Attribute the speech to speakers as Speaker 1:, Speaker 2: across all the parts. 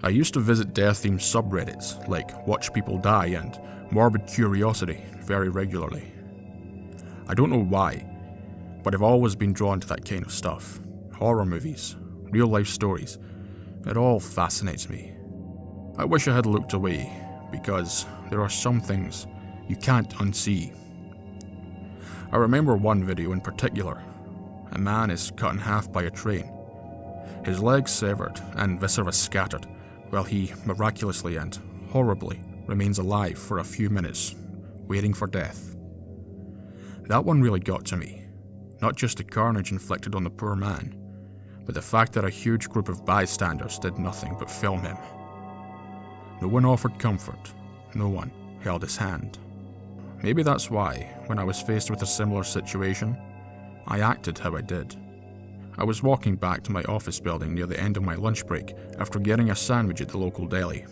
Speaker 1: I used to visit death-themed subreddits like Watch People Die and Morbid Curiosity very regularly. I don't know why, but I've always been drawn to that kind of stuff. Horror movies, real-life stories, it all fascinates me. I wish I had looked away, because there are some things you can't unsee. I remember one video in particular. A man is cut in half by a train, his legs severed and viscera scattered, while he miraculously and horribly remains alive for a few minutes, waiting for death. That one really got to me, not just the carnage inflicted on the poor man, but the fact that a huge group of bystanders did nothing but film him. No one offered comfort, no one held his hand. Maybe that's why, when I was faced with a similar situation, I acted how I did. I was walking back to my office building near the end of my lunch break after getting a sandwich at the local deli.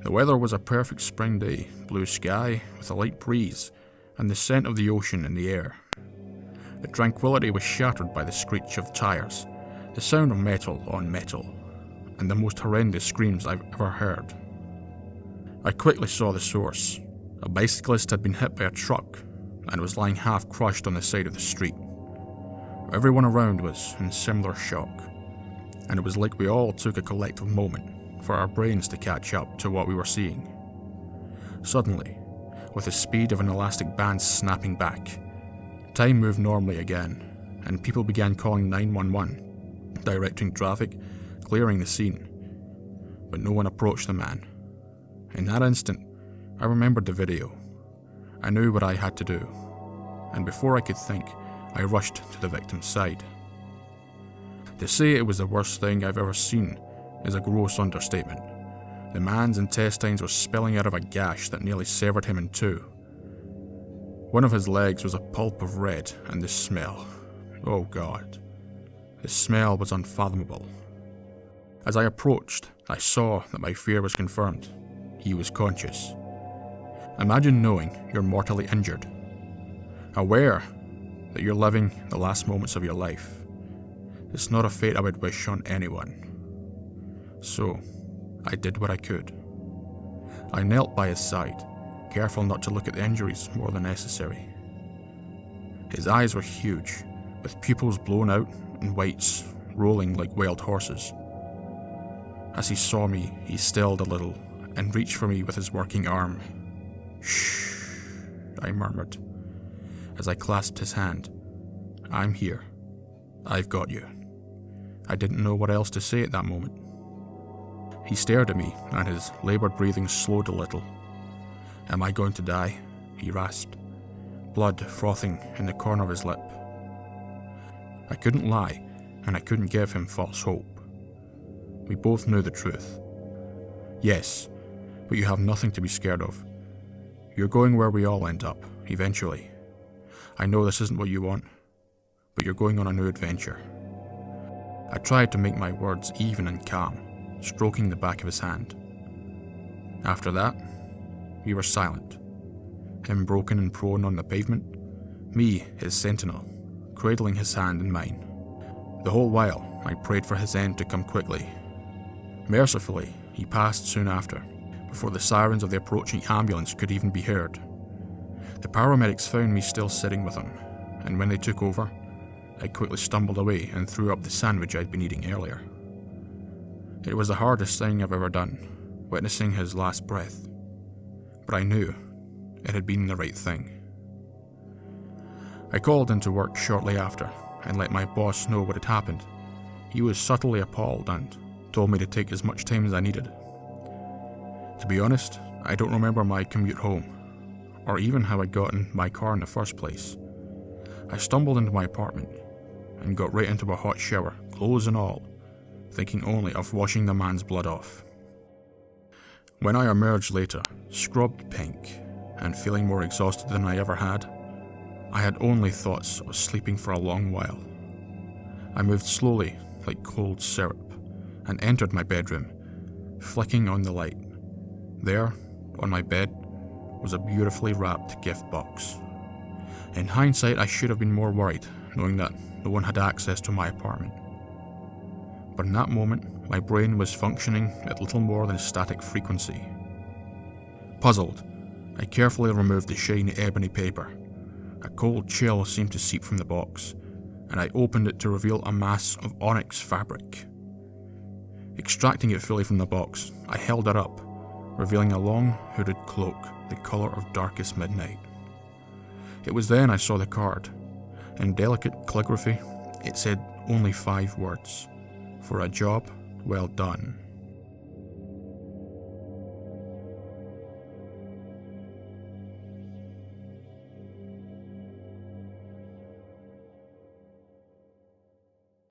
Speaker 1: The weather was a perfect spring day, blue sky with a light breeze and the scent of the ocean in the air. The tranquility was shattered by the screech of tires, the sound of metal on metal, and the most horrendous screams I've ever heard. I quickly saw the source. A bicyclist had been hit by a truck and was lying half crushed on the side of the street. Everyone around was in similar shock, and it was like we all took a collective moment for our brains to catch up to what we were seeing. Suddenly, with the speed of an elastic band snapping back, time moved normally again, and people began calling 911, directing traffic, clearing the scene. But no one approached the man. In that instant, I remembered the video. I knew what I had to do, and before I could think, I rushed to the victim's side. To say it was the worst thing I've ever seen is a gross understatement. The man's intestines were spilling out of a gash that nearly severed him in two. One of his legs was a pulp of red, and the smell, oh God, the smell was unfathomable. As I approached, I saw that my fear was confirmed. He was conscious. Imagine knowing you're mortally injured, aware that you're living the last moments of your life. It's not a fate I would wish on anyone. So, I did what I could. I knelt by his side, careful not to look at the injuries more than necessary. His eyes were huge, with pupils blown out and whites rolling like wild horses. As he saw me, he stilled a little and reached for me with his working arm. "Shh," I murmured, as I clasped his hand. "I'm here. I've got you." I didn't know what else to say at that moment. He stared at me, and his laboured breathing slowed a little. "Am I going to die?" he rasped, blood frothing in the corner of his lip. I couldn't lie, and I couldn't give him false hope. We both knew the truth. "Yes, but you have nothing to be scared of. You're going where we all end up, eventually. I know this isn't what you want, but you're going on a new adventure." I tried to make my words even and calm, stroking the back of his hand. After that, we were silent. Him broken and prone on the pavement, me, his sentinel, cradling his hand in mine. The whole while, I prayed for his end to come quickly. Mercifully, he passed soon after, before the sirens of the approaching ambulance could even be heard. The paramedics found me still sitting with him, and when they took over, I quickly stumbled away and threw up the sandwich I'd been eating earlier. It was the hardest thing I've ever done, witnessing his last breath, but I knew it had been the right thing. I called into work shortly after and let my boss know what had happened. He was subtly appalled and told me to take as much time as I needed. To be honest, I don't remember my commute home, or even how I got in my car in the first place. I stumbled into my apartment and got right into a hot shower, clothes and all, thinking only of washing the man's blood off. When I emerged later, scrubbed pink and feeling more exhausted than I ever had, I had only thoughts of sleeping for a long while. I moved slowly, like cold syrup, and entered my bedroom, flicking on the light. There, on my bed, was a beautifully wrapped gift box. In hindsight, I should have been more worried, knowing that no one had access to my apartment. But in that moment, My brain was functioning at little more than static frequency. Puzzled, I carefully removed the shiny ebony paper. A cold chill seemed to seep from the box, and I opened it to reveal a mass of onyx fabric. Extracting it fully from the box, I held it up, revealing a long hooded cloak the colour of darkest midnight. It was then I saw the card. In delicate calligraphy, it said only 5 words: "For a job well done."